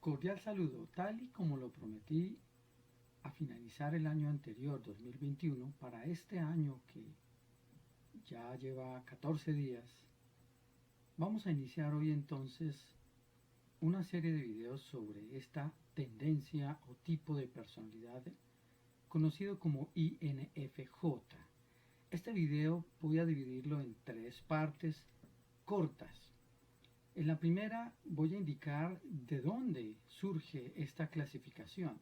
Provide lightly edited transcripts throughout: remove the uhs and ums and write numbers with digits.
Cordial saludo, tal y como lo prometí a finalizar el año anterior, 2021, para este año que ya lleva 14 días, vamos a iniciar hoy entonces una serie de videos sobre esta tendencia o tipo de personalidad conocido como INFJ. Este video voy a dividirlo en tres partes cortas. En la primera voy a indicar de dónde surge esta clasificación.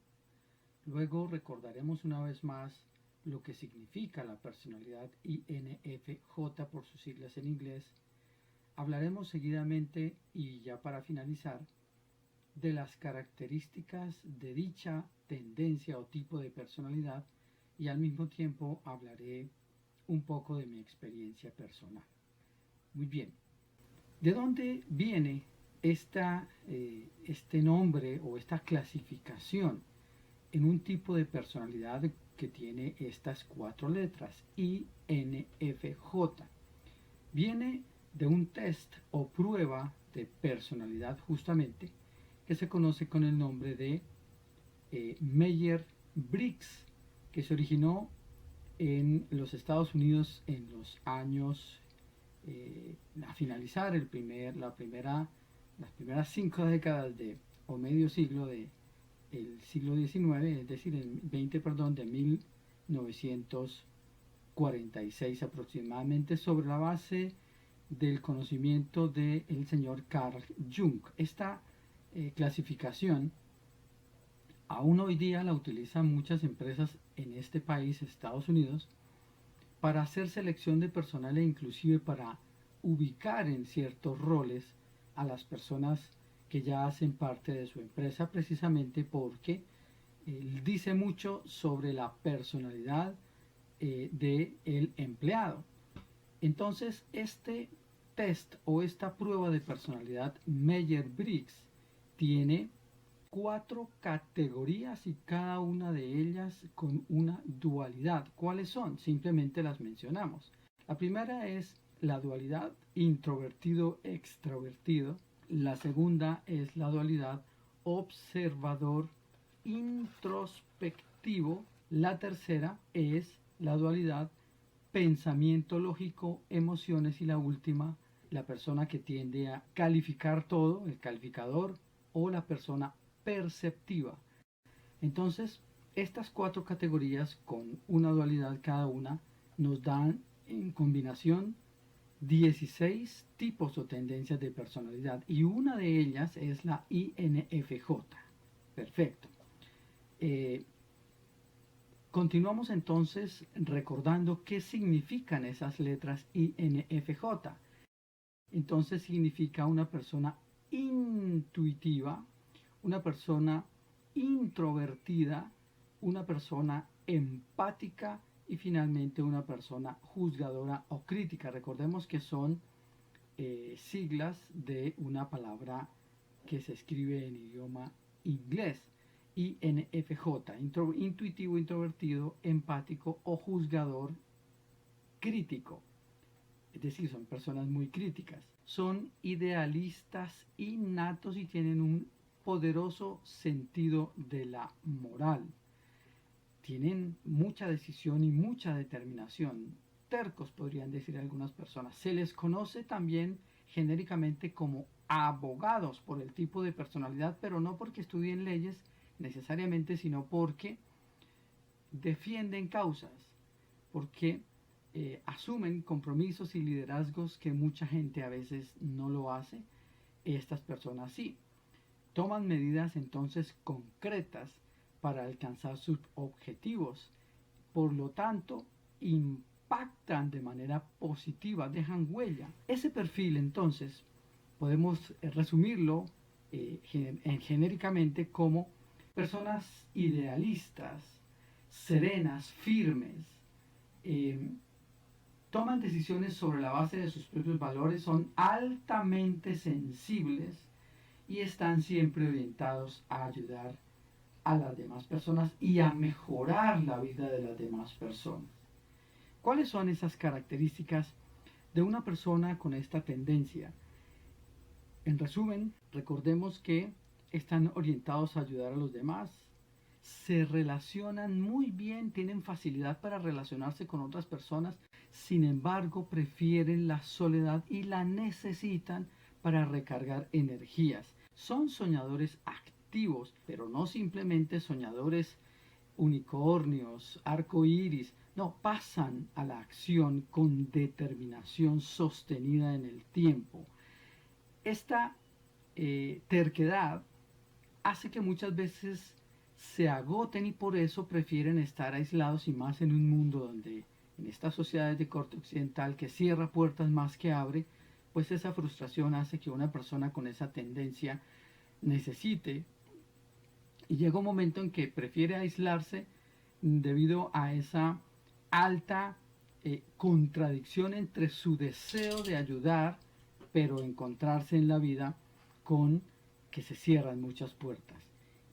Luego recordaremos una vez más lo que significa la personalidad INFJ por sus siglas en inglés. Hablaremos seguidamente y ya para finalizar de las características de dicha tendencia o tipo de personalidad y al mismo tiempo hablaré un poco de mi experiencia personal. Muy bien, ¿de dónde viene este nombre o esta clasificación en un tipo de personalidad que tiene estas cuatro letras, INFJ? Viene de un test o prueba de personalidad justamente que se conoce con el nombre de Meyer-Briggs, que se originó en los Estados Unidos en los años a finalizar las primeras 5 décadas o medio siglo del siglo XIX, es decir, el 20, perdón, de 1946 aproximadamente, sobre la base del conocimiento del señor Carl Jung. Esta clasificación aún hoy día la utilizan muchas empresas en este país, Estados Unidos, para hacer selección de personal e inclusive para ubicar en ciertos roles a las personas que ya hacen parte de su empresa, precisamente porque dice mucho sobre la personalidad del empleado. Entonces, este test o esta prueba de personalidad Meyer-Briggs tiene 4 categorías y cada una de ellas con una dualidad. ¿Cuáles son? Simplemente las mencionamos. La primera es la dualidad introvertido-extrovertido. La segunda es la dualidad observador-introspectivo. La tercera es la dualidad pensamiento lógico, emociones, y la última, la persona que tiende a calificar todo, el calificador, o la persona perceptiva. Entonces, estas 4 categorías con una dualidad cada una nos dan en combinación 16 tipos o tendencias de personalidad y una de ellas es la INFJ. Perfecto. Continuamos entonces recordando qué significan esas letras INFJ. Entonces significa una persona intuitiva, una persona introvertida, una persona empática y finalmente una persona juzgadora o crítica. Recordemos que son siglas de una palabra que se escribe en idioma inglés. INFJ, intuitivo, introvertido, empático o juzgador crítico. Es decir, son personas muy críticas. Son idealistas innatos y tienen un poderoso sentido de la moral. Tienen mucha decisión y mucha determinación. Tercos, podrían decir algunas personas. Se les conoce también genéricamente como abogados por el tipo de personalidad, pero no porque estudien leyes necesariamente, sino porque defienden causas, porque asumen compromisos y liderazgos que mucha gente a veces no lo hace. Estas personas sí. Toman medidas entonces concretas para alcanzar sus objetivos. Por lo tanto, impactan de manera positiva, dejan huella. Ese perfil entonces podemos resumirlo genéricamente como personas idealistas, serenas, firmes, toman decisiones sobre la base de sus propios valores, son altamente sensibles y están siempre orientados a ayudar a las demás personas y a mejorar la vida de las demás personas. ¿Cuáles son esas características de una persona con esta tendencia? En resumen, recordemos que están orientados a ayudar a los demás, se relacionan muy bien, tienen facilidad para relacionarse con otras personas, sin embargo prefieren la soledad y la necesitan para recargar energías. Son soñadores activos, pero no simplemente soñadores unicornios, arco iris, no, pasan a la acción con determinación sostenida en el tiempo. Esta terquedad hace que muchas veces se agoten y por eso prefieren estar aislados y más en un mundo donde en estas sociedades de corte occidental que cierra puertas más que abre, pues esa frustración hace que una persona con esa tendencia necesite y llega un momento en que prefiere aislarse debido a esa alta contradicción entre su deseo de ayudar, pero encontrarse en la vida con que se cierran muchas puertas.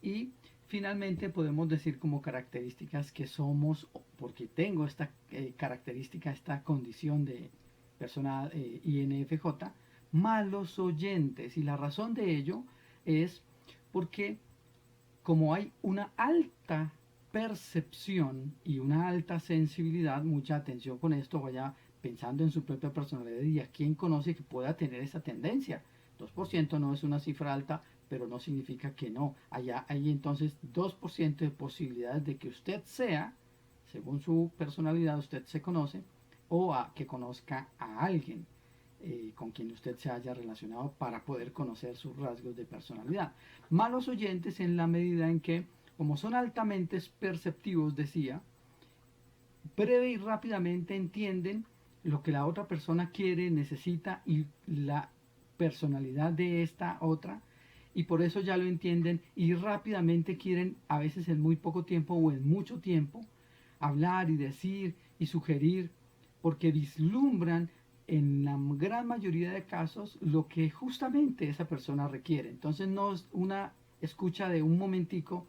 Y finalmente podemos decir como características que somos, porque tengo esta característica, esta condición de persona INFJ, malos oyentes. Y la razón de ello es porque como hay una alta percepción y una alta sensibilidad, mucha atención con esto, vaya pensando en su propia personalidad y a quién conoce que pueda tener esa tendencia. 2% no es una cifra alta, pero no significa que no. Allá hay entonces 2% de posibilidades de que usted sea, según su personalidad, usted se conoce, o a que conozca a alguien con quien usted se haya relacionado para poder conocer sus rasgos de personalidad. Malos oyentes en la medida en que, como son altamente perceptivos, decía, breve y rápidamente entienden lo que la otra persona quiere, necesita y la personalidad de esta otra, y por eso ya lo entienden y rápidamente quieren, a veces en muy poco tiempo o en mucho tiempo, hablar y decir y sugerir, porque vislumbran en la gran mayoría de casos lo que justamente esa persona requiere. Entonces no es una escucha de un momentico,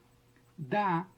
da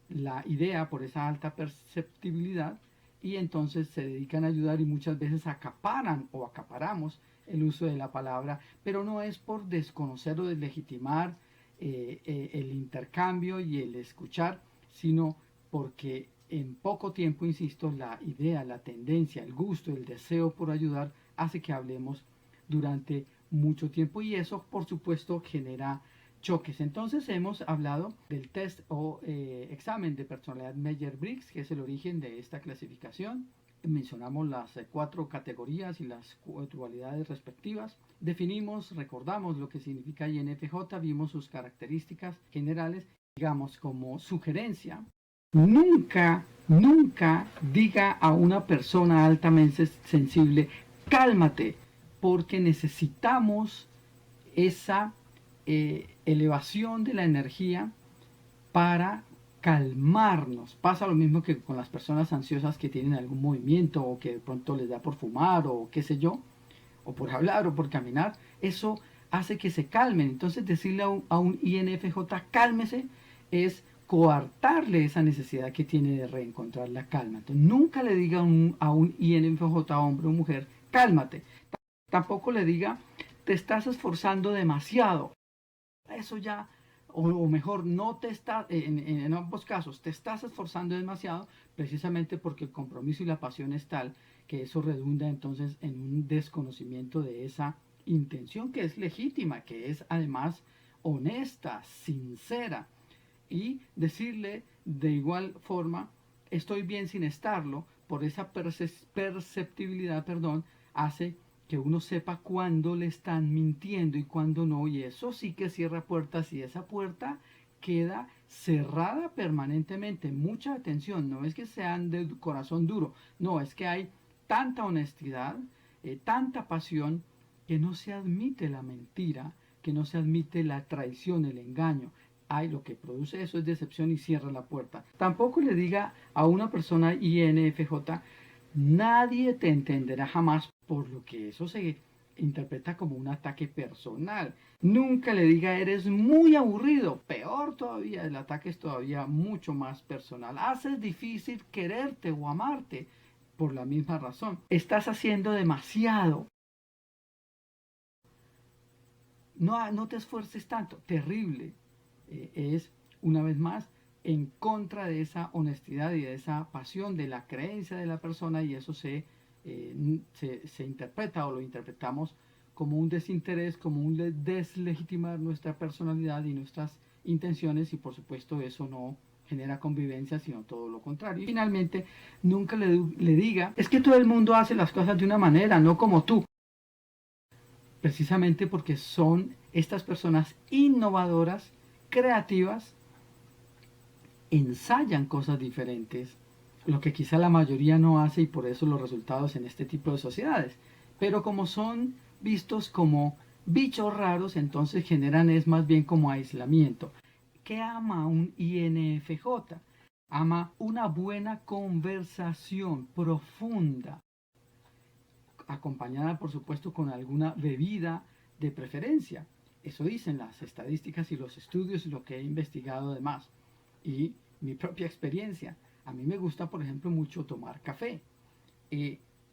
la idea por esa alta perceptibilidad y entonces se dedican a ayudar y muchas veces acaparan o acaparamos el uso de la palabra, pero no es por desconocer o deslegitimar el intercambio y el escuchar, sino porque en poco tiempo, insisto, la idea, la tendencia, el gusto, el deseo por ayudar hace que hablemos durante mucho tiempo y eso por supuesto genera choques. Entonces hemos hablado del test o examen de personalidad Meyer-Briggs, que es el origen de esta clasificación. Mencionamos las 4 categorías y las dualidades respectivas. Definimos, recordamos lo que significa INFJ, vimos sus características generales, digamos como sugerencia. Nunca diga a una persona altamente sensible, cálmate, porque necesitamos esa elevación de la energía para calmarnos. Pasa lo mismo que con las personas ansiosas que tienen algún movimiento o que de pronto les da por fumar o qué sé yo, o por hablar o por caminar. Eso hace que se calmen. Entonces decirle a un INFJ cálmese es coartarle esa necesidad que tiene de reencontrar la calma. Entonces nunca le diga a un INFJ, hombre o mujer, cálmate. Tampoco le diga, te estás esforzando demasiado. Eso ya, o mejor, no te está, en ambos casos, te estás esforzando demasiado precisamente porque el compromiso y la pasión es tal que eso redunda entonces en un desconocimiento de esa intención que es legítima, que es además honesta, sincera, y decirle de igual forma, estoy bien sin estarlo, por esa perceptibilidad, perdón, hace que uno sepa cuándo le están mintiendo y cuándo no, y eso sí que cierra puertas y esa puerta queda cerrada permanentemente. Mucha atención, no es que sean de corazón duro, no, es que hay tanta honestidad, tanta pasión, que no se admite la mentira, que no se admite la traición, el engaño. Hay lo que produce eso es decepción y cierra la puerta. Tampoco le diga a una persona INFJ, nadie te entenderá jamás, por lo que eso se interpreta como un ataque personal. Nunca le diga eres muy aburrido, peor todavía, el ataque es todavía mucho más personal. Haces difícil quererte o amarte por la misma razón. Estás haciendo demasiado. no te esfuerces tanto, terrible. Es, una vez más, en contra de esa honestidad y de esa pasión de la creencia de la persona, y eso se interpreta o lo interpretamos como un desinterés, como un deslegitimar nuestra personalidad y nuestras intenciones, y por supuesto eso no genera convivencia, sino todo lo contrario. Y finalmente, nunca le diga, es que todo el mundo hace las cosas de una manera, no como tú, precisamente porque son estas personas innovadoras, creativas, ensayan cosas diferentes, lo que quizá la mayoría no hace, y por eso los resultados en este tipo de sociedades. Pero como son vistos como bichos raros, entonces generan es más bien como aislamiento. ¿Qué ama un INFJ? Ama una buena conversación profunda, acompañada por supuesto con alguna bebida de preferencia. Eso dicen las estadísticas y los estudios y lo que he investigado además. Y mi propia experiencia. A mí me gusta, por ejemplo, mucho tomar café,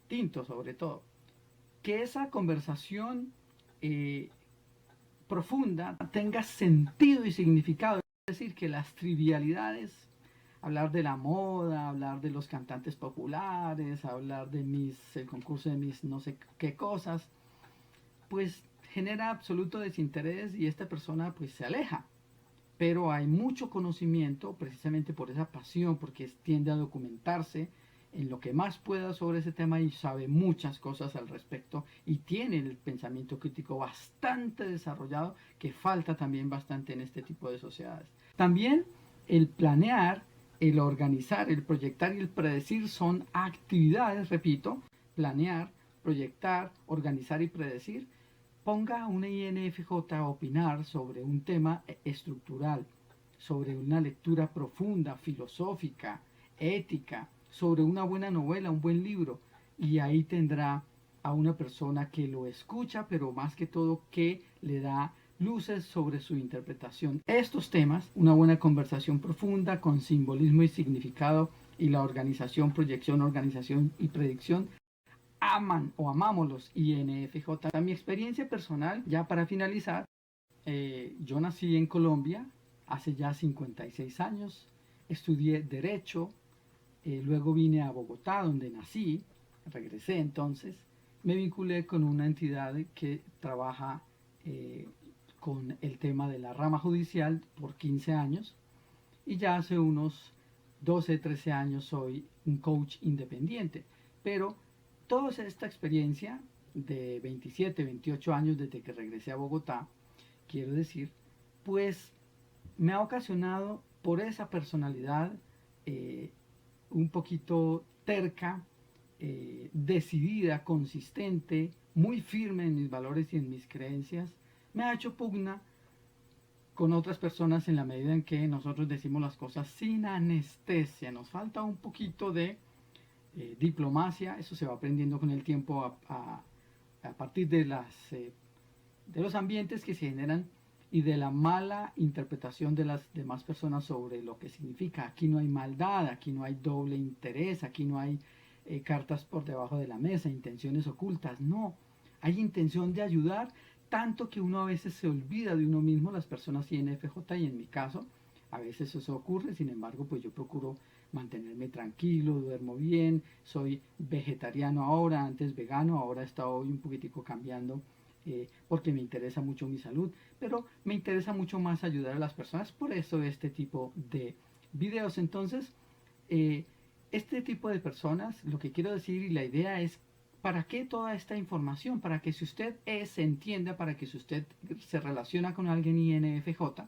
tinto sobre todo. Que esa conversación eh, profunda tenga sentido y significado. Es decir, que las trivialidades, hablar de la moda, hablar de los cantantes populares, hablar de el concurso de mis no sé qué cosas, pues genera absoluto desinterés y esta persona pues se aleja. Pero hay mucho conocimiento precisamente por esa pasión, porque tiende a documentarse en lo que más pueda sobre ese tema y sabe muchas cosas al respecto y tiene el pensamiento crítico bastante desarrollado, que falta también bastante en este tipo de sociedades. También el planear, el organizar, el proyectar y el predecir son actividades, repito, planear, proyectar, organizar y predecir. Ponga a una INFJ a opinar sobre un tema estructural, sobre una lectura profunda, filosófica, ética, sobre una buena novela, un buen libro, y ahí tendrá a una persona que lo escucha, pero más que todo que le da luces sobre su interpretación. Estos temas, una buena conversación profunda con simbolismo y significado, y la organización y predicción, aman o amamos los INFJ. Mi experiencia personal, ya para finalizar, yo nací en Colombia hace ya 56 años, estudié Derecho, luego vine a Bogotá, donde nací, regresé entonces, me vinculé con una entidad que trabaja con el tema de la rama judicial por 15 años, y ya hace unos 12, 13 años soy un coach independiente. Pero toda esta experiencia de 27, 28 años desde que regresé a Bogotá, quiero decir, pues me ha ocasionado por esa personalidad eh, un poquito terca, decidida, consistente, muy firme en mis valores y en mis creencias, me ha hecho pugna con otras personas en la medida en que nosotros decimos las cosas sin anestesia. Nos falta un poquito de diplomacia, eso se va aprendiendo con el tiempo a partir de los ambientes que se generan y de la mala interpretación de las demás personas sobre lo que significa. Aquí no hay maldad, aquí no hay doble interés, aquí no hay cartas por debajo de la mesa, intenciones ocultas, no. Hay intención de ayudar, tanto que uno a veces se olvida de uno mismo, las personas INFJ, y en mi caso, a veces eso ocurre. Sin embargo, pues yo procuro mantenerme tranquilo, duermo bien, soy vegetariano ahora, antes vegano, ahora está hoy un poquitico cambiando porque me interesa mucho mi salud, pero me interesa mucho más ayudar a las personas, por eso este tipo de videos. Entonces, eh, este tipo de personas, lo que quiero decir y la idea es, ¿para qué toda esta información? Para que si usted se entienda, para que si usted se relaciona con alguien INFJ,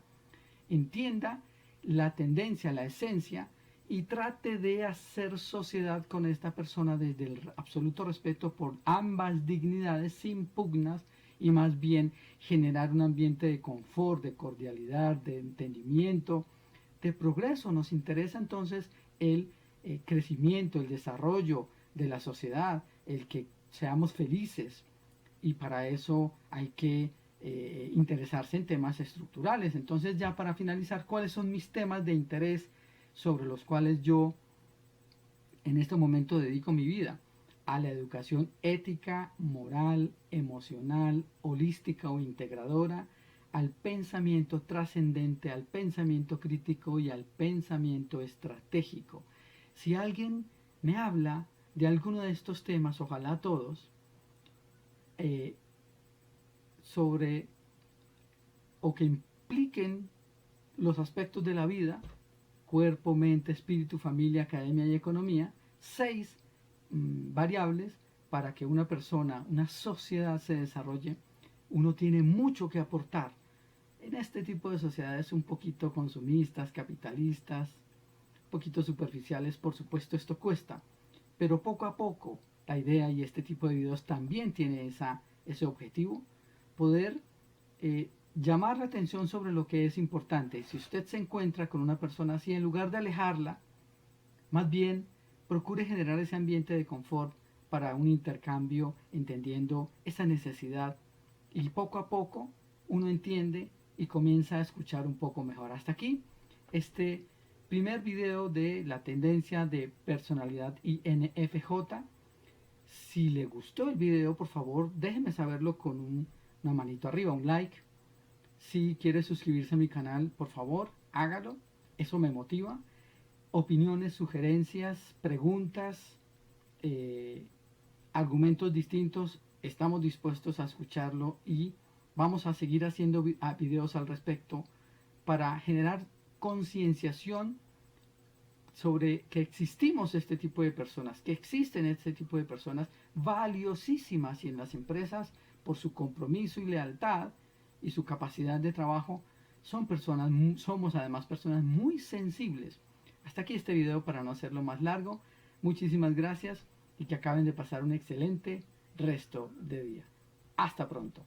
entienda la tendencia, la esencia, y trate de hacer sociedad con esta persona desde el absoluto respeto por ambas dignidades, sin pugnas, y más bien generar un ambiente de confort, de cordialidad, de entendimiento, de progreso. Nos interesa entonces el crecimiento, el desarrollo de la sociedad, el que seamos felices, y para eso hay que interesarse en temas estructurales. Entonces, ya para finalizar, ¿cuáles son mis temas de interés sobre los cuales yo en este momento dedico mi vida? a la educación ética, moral, emocional, holística o integradora, al pensamiento trascendente, al pensamiento crítico y al pensamiento estratégico. Si alguien me habla de alguno de estos temas, ojalá todos, eh, sobre o que impliquen los aspectos de la vida, cuerpo, mente, espíritu, familia, academia y economía, 6 variables para que una persona, una sociedad se desarrolle. Uno tiene mucho que aportar en este tipo de sociedades un poquito consumistas, capitalistas, un poquito superficiales. Por supuesto, esto cuesta, pero poco a poco la idea y este tipo de videos también tiene ese objetivo, poder llamar la atención sobre lo que es importante. Si usted se encuentra con una persona así, en lugar de alejarla, más bien procure generar ese ambiente de confort para un intercambio, entendiendo esa necesidad, y poco a poco uno entiende y comienza a escuchar un poco mejor. Hasta aquí este primer video de la tendencia de personalidad INFJ. Si le gustó el video, por favor déjeme saberlo con una manito arriba, un like. Si quiere suscribirse a mi canal, por favor hágalo, eso me motiva. Opiniones, sugerencias, preguntas, eh, argumentos distintos, estamos dispuestos a escucharlo y vamos a seguir haciendo videos al respecto para generar concienciación sobre que existimos este tipo de personas, que existen este tipo de personas valiosísimas, y en las empresas, por su compromiso y lealtad y su capacidad de trabajo, somos además personas muy sensibles. Hasta aquí este video para no hacerlo más largo. Muchísimas gracias y que acaben de pasar un excelente resto de día. Hasta pronto.